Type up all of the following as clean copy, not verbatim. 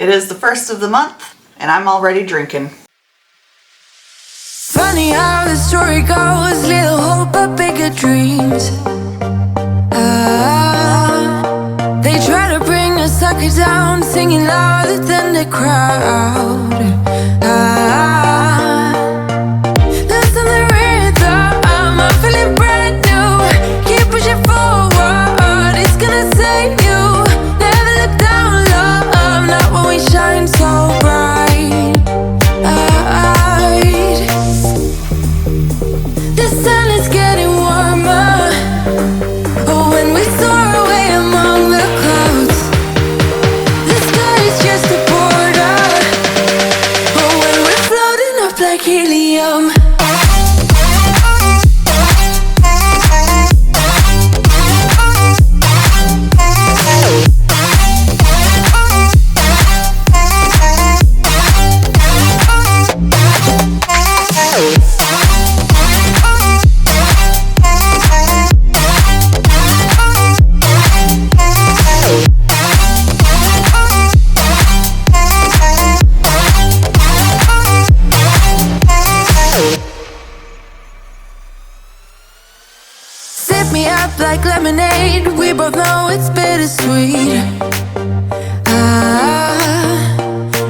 It is the first of the month, and I'm already drinking. Funny how the story goes, little hope but bigger dreams. They try to bring a sucker down, singing louder than the crowd. Listen the rhythm, I'm feeling brand new. Keep pushing forward, it's gonna save you. Never look down, love, not when we shine so bright. The sun is getting warmer, oh, when we soar away among the clouds. The sky is just a border, oh, when we're floating up like helium. Sip me up like lemonade, we both know it's bittersweet.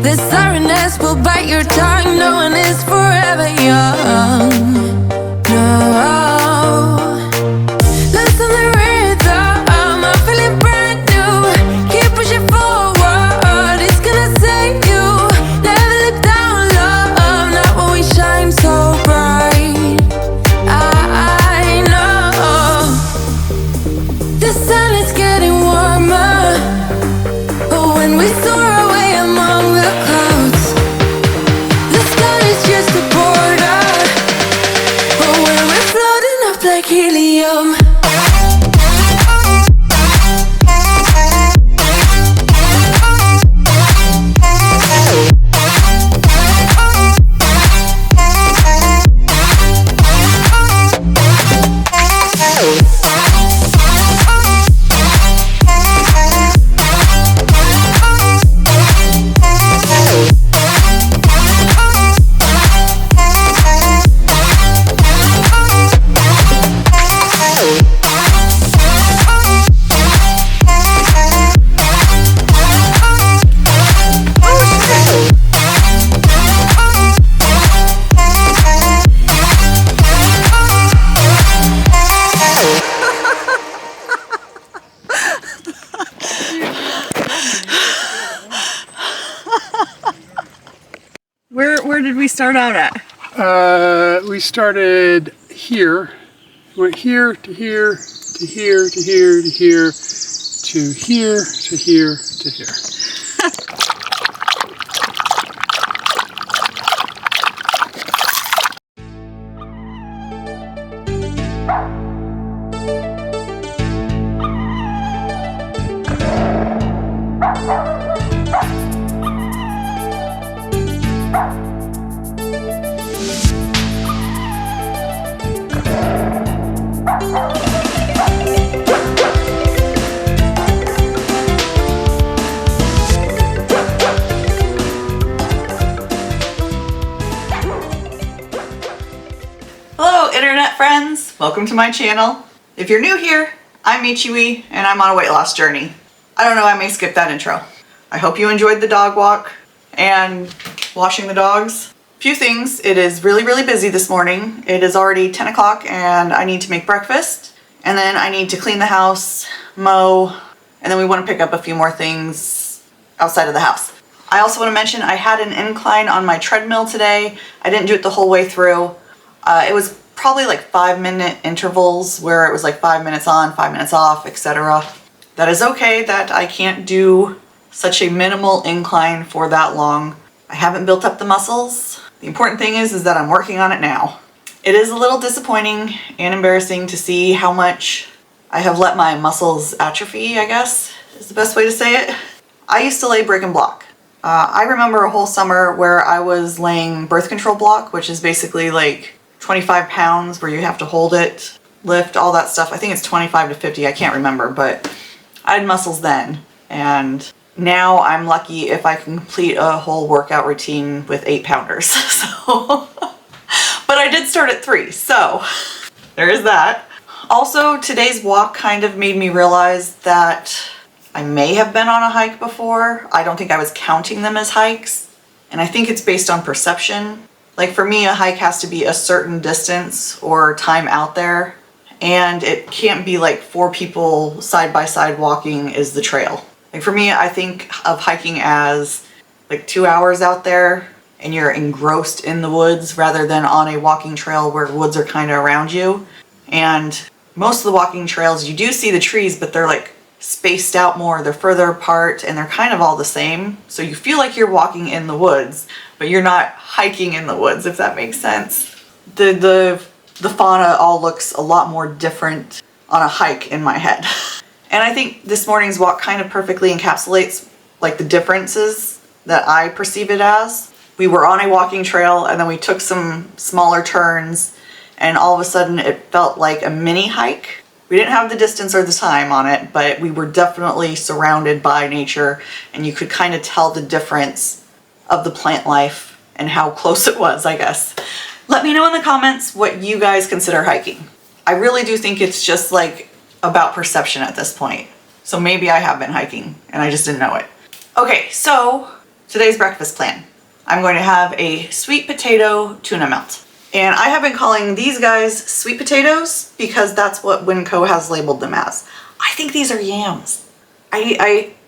The sorrowness will bite your tongue, no one is forever young. No, listen the rhythm, I'm feeling brand new. Keep pushing forward, it's gonna save you. Never look down, love, not when we shine so bright. I know the sun is getting warmer, oh, when we soar away among the clouds. The sky is just a border, oh, when we're floating up like helium. Where did we start out at? We started here. Went here to here to here to here to here to here to here to here. Hello internet friends, welcome to my channel. If you're new here, I'm Michiwi and I'm on a weight loss journey. I don't know, I may skip that intro. I hope you enjoyed the dog walk and washing the dogs. Few things, it is really busy this morning. It is already 10 o'clock and I need to make breakfast, and then I need to clean the house, mow, and then we want to pick up a few more things outside of the house. I also want to mention I had an incline on my treadmill today. I didn't do it the whole way through. It was probably like 5-minute intervals where it was like 5 minutes on, 5 minutes off, etc. That is okay that I can't do such a minimal incline for that long. I haven't built up the muscles. The important thing is that I'm working on it now. It is a little disappointing and embarrassing to see how much I have let my muscles atrophy, I guess is the best way to say it. I used to lay brick and block. I remember a whole summer where I was laying birth control block, which is basically like 25 pounds where you have to hold it, lift, all that stuff. I think it's 25 to 50, I can't remember, but I had muscles then. And now I'm lucky if I can complete a whole workout routine with 8-pounders. So, but I did start at 3, so there is that. Also, today's walk kind of made me realize that I may have been on a hike before. I don't think I was counting them as hikes, and I think it's based on perception. Like for me, a hike has to be a certain distance or time out there, and it can't be like 4 people side by side walking is the trail. Like for me, I think of hiking as like 2 hours out there and you're engrossed in the woods rather than on a walking trail where woods are kind of around you. And most of the walking trails, you do see the trees, but they're like spaced out more, they're further apart, and they're kind of all the same. So you feel like you're walking in the woods, but you're not hiking in the woods, if that makes sense. The fauna all looks a lot more different on a hike in my head. And I think this morning's walk kind of perfectly encapsulates like the differences that I perceive it as. We were on a walking trail and then we took some smaller turns, and all of a sudden it felt like a mini hike. We didn't have the distance or the time on it, but we were definitely surrounded by nature, and you could kind of tell the difference of the plant life and how close it was, I guess. Let me know in the comments what you guys consider hiking. I really do think it's just like about perception at this point. So maybe I have been hiking and I just didn't know it. Okay, so today's breakfast plan. I'm going to have a sweet potato tuna melt. And I have been calling these guys sweet potatoes because that's what Winco has labeled them as. I think these are yams.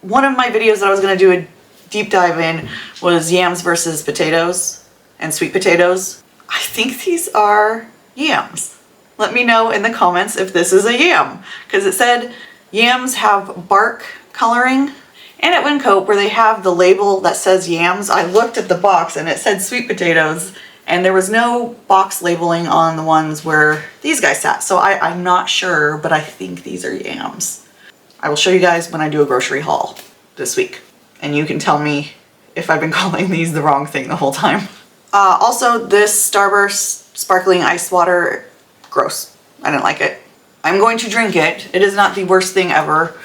One of my videos that I was gonna do a deep dive in was yams versus potatoes and sweet potatoes. I think these are yams. Let me know in the comments if this is a yam, because it said yams have bark coloring. And at Winco, where they have the label that says yams, I looked at the box and it said sweet potatoes, and there was no box labeling on the ones where these guys sat. So I'm not sure, but I think these are yams. I will show you guys when I do a grocery haul this week, and you can tell me if I've been calling these the wrong thing the whole time. Also, this Starburst sparkling ice water, gross. I didn't like it. I'm going to drink it. It is not the worst thing ever.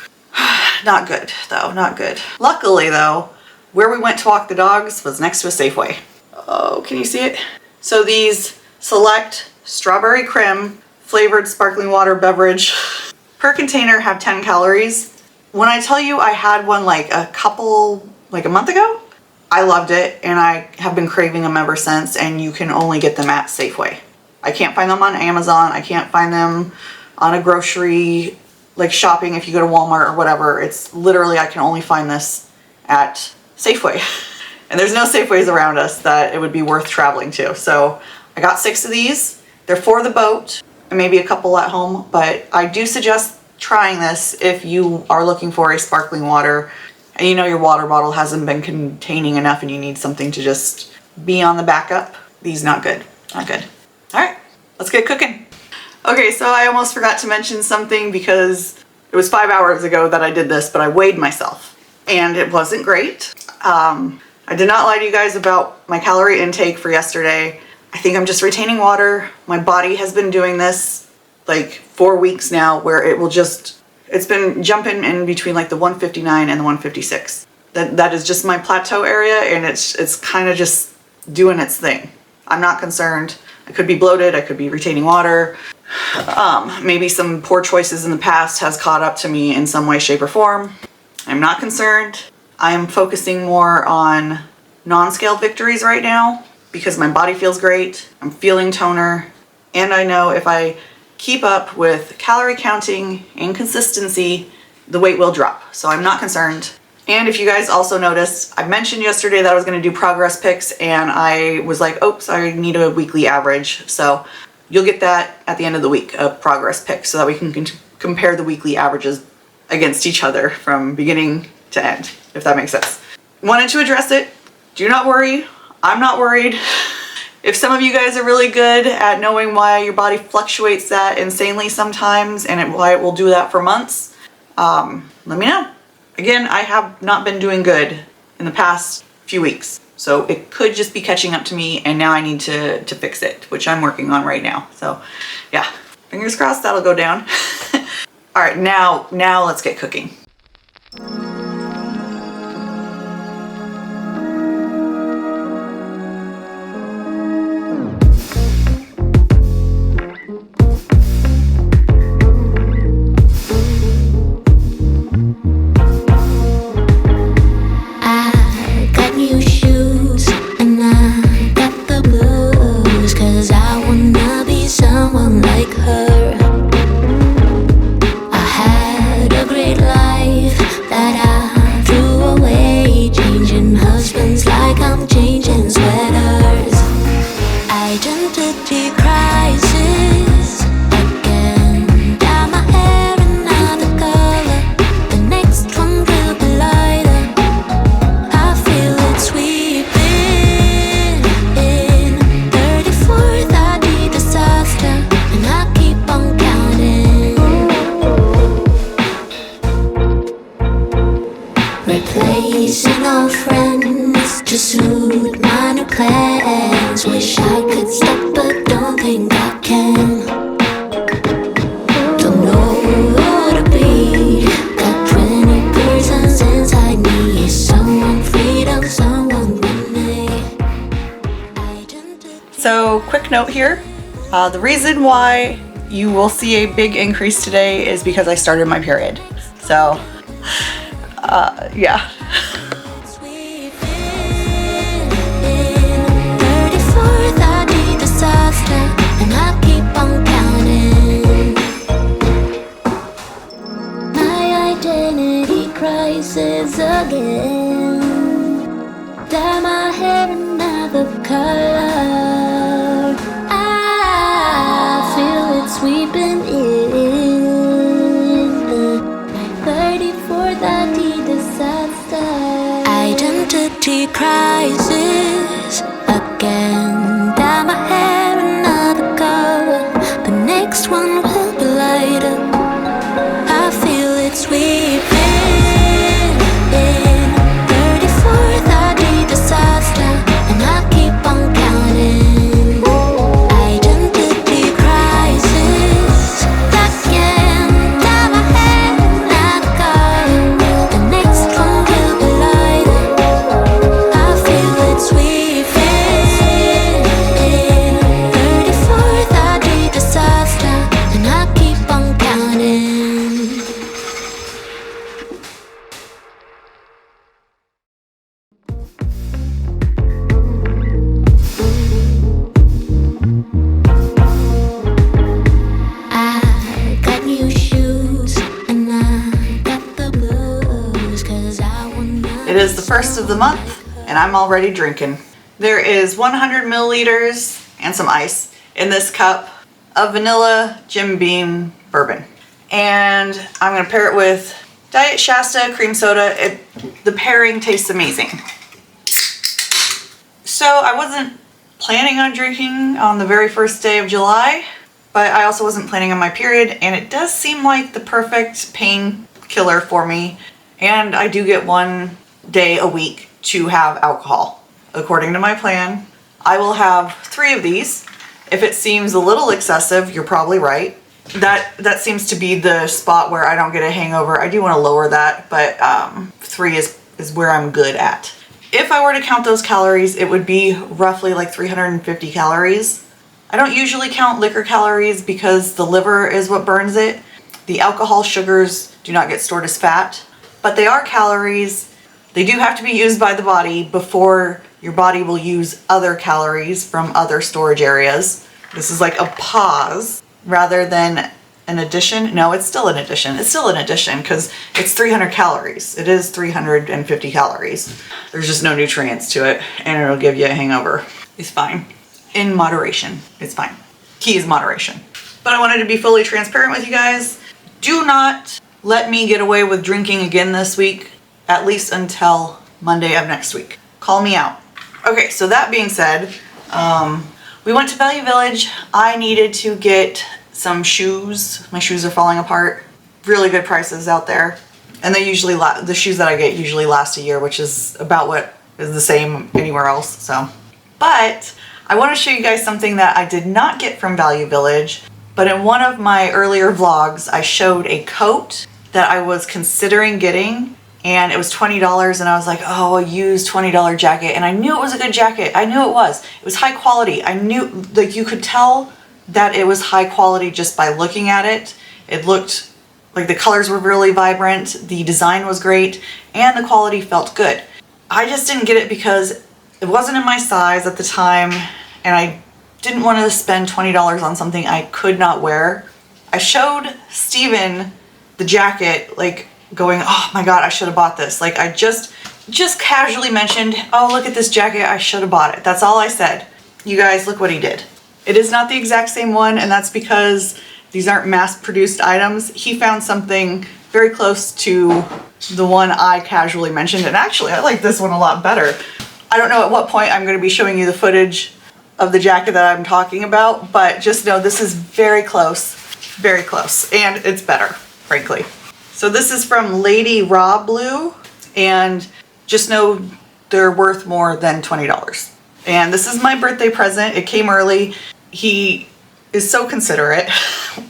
Not good, though. Not good. Luckily, though, where we went to walk the dogs was next to a Safeway. Oh, can you see it? So these select strawberry creme flavored sparkling water beverage per container have 10 calories. When I tell you I had one like a month ago, I loved it, and I have been craving them ever since, and you can only get them at Safeway. I can't find them on Amazon. I can't find them on a grocery, like shopping if you go to Walmart or whatever. It's literally, I can only find this at Safeway. And there's no Safeways around us that it would be worth traveling to. So I got 6 of these. They're for the boat and maybe a couple at home, but I do suggest trying this if you are looking for a sparkling water and you know your water bottle hasn't been containing enough and you need something to just be on the backup. These not good. Not good. All right, let's get cooking. Okay, so I almost forgot to mention something because it was 5 hours ago that I did this, but I weighed myself and it wasn't great. I did not lie to you guys about my calorie intake for yesterday. I think I'm just retaining water. My body has been doing this like 4 weeks now, where it will just, it's been jumping in between like the 159 and the 156. That is just my plateau area, and it's kind of just doing its thing. I'm not concerned. I could be bloated, I could be retaining water. Maybe some poor choices in the past has caught up to me in some way, shape, or form. I'm not concerned. I am focusing more on non-scale victories right now because my body feels great. I'm feeling toner, and I know if I keep up with calorie counting and consistency, the weight will drop. So I'm not concerned. And if you guys also noticed, I mentioned yesterday that I was going to do progress pics, and I was like, oops, I need a weekly average. So you'll get that at the end of the week, a progress pic, so that we can compare the weekly averages against each other from beginning to end, if that makes sense. Wanted to address it. Do not worry. I'm not worried. If some of you guys are really good at knowing why your body fluctuates that insanely sometimes and why it will do that for months, let me know. Again, I have not been doing good in the past few weeks, so it could just be catching up to me, and now I need to fix it, which I'm working on right now. So yeah, fingers crossed that'll go down. All right, now let's get cooking. to suit my new plans. Wish I could stop, but don't think I can. Don't know who to be. Got 20 persons inside me. Is someone freedom, someone with me? So, quick note here. The reason why you will see a big increase today is because I started my period. So, yeah. And I keep on counting. My identity crisis again. Dye my hair another color. I feel it sweeping in. My 34th ID disaster. Identity crisis again. Dye my hair another color. The next one will be lighter. I feel it sweeping in. 34th ID disaster, and I keep on counting. Identity crisis again. Dye my hair another color. The next one will be lighter. I feel it sweeping. It is the first of the month, and I'm already drinking. There is 100 milliliters and some ice in this cup of vanilla Jim Beam bourbon. And I'm gonna pair it with Diet Shasta cream soda. The pairing tastes amazing. So I wasn't planning on drinking on the very first day of July, but I also wasn't planning on my period, and it does seem like the perfect painkiller for me. And I do get one day a week to have alcohol. According to my plan, I will have 3 of these. If it seems a little excessive, you're probably right. That seems to be the spot where I don't get a hangover. I do want to lower that, but 3 is where I'm good at. If I were to count those calories, it would be roughly like 350 calories. I don't usually count liquor calories because the liver is what burns it. The alcohol sugars do not get stored as fat, but they are calories. They do have to be used by the body before your body will use other calories from other storage areas. This is like a pause rather than an addition. No, it's still an addition. It's still an addition because it's 300 calories. It is 350 calories. There's just no nutrients to it, and it'll give you a hangover. It's fine. In moderation, it's fine. Key is moderation. But I wanted to be fully transparent with you guys. Do not let me get away with drinking again this week, at least until Monday of next week. Call me out. Okay, so that being said, we went to Value Village. I needed to get some shoes. My shoes are falling apart. Really good prices out there. And they usually, the shoes that I get usually last a year, which is about what is the same anywhere else, so. But I want to show you guys something that I did not get from Value Village, but in one of my earlier vlogs, I showed a coat that I was considering getting, and it was $20, and I was like, oh, a used $20 jacket, and I knew it was a good jacket. I knew it was. It was high quality. I knew, like, you could tell that it was high quality just by looking at it. It looked like the colors were really vibrant, the design was great, and the quality felt good. I just didn't get it because it wasn't in my size at the time, and I didn't want to spend $20 on something I could not wear. I showed Steven the jacket, like, going, oh my god, I should have bought this. Like, I just casually mentioned, oh, look at this jacket, I should have bought it. That's all I said. You guys, look what he did. It is not the exact same one, and that's because these aren't mass-produced items. He found something very close to the one I casually mentioned, and actually, I like this one a lot better. I don't know at what point I'm going to be showing you the footage of the jacket that I'm talking about, but just know this is very close, and it's better, frankly. So this is from Lady Raw Blue, and just know they're worth more than $20. And this is my birthday present. It came early. He is so considerate.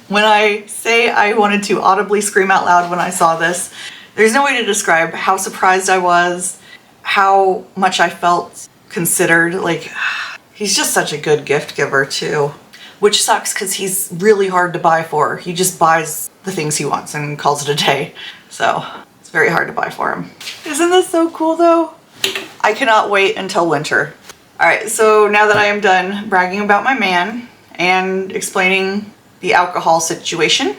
When I say I wanted to audibly scream out loud when I saw this, there's no way to describe how surprised I was, how much I felt considered. Like, he's just such a good gift giver too, which sucks because he's really hard to buy for. He just buys the things he wants and calls it a day. So it's very hard to buy for him. Isn't this so cool though? I cannot wait until winter. All right, so now that I am done bragging about my man and explaining the alcohol situation,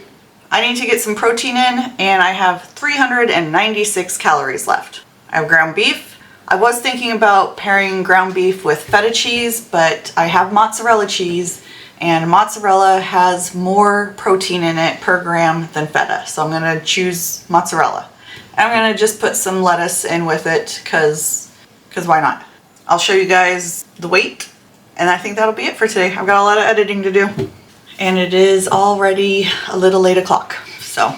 I need to get some protein in, and I have 396 calories left. I have ground beef. I was thinking about pairing ground beef with feta cheese, but I have mozzarella cheese, and mozzarella has more protein in it per gram than feta, so I'm gonna choose mozzarella. I'm gonna just put some lettuce in with it, cause why not? I'll show you guys the weight, and I think that'll be it for today. I've got a lot of editing to do, and it is already a little late o'clock, so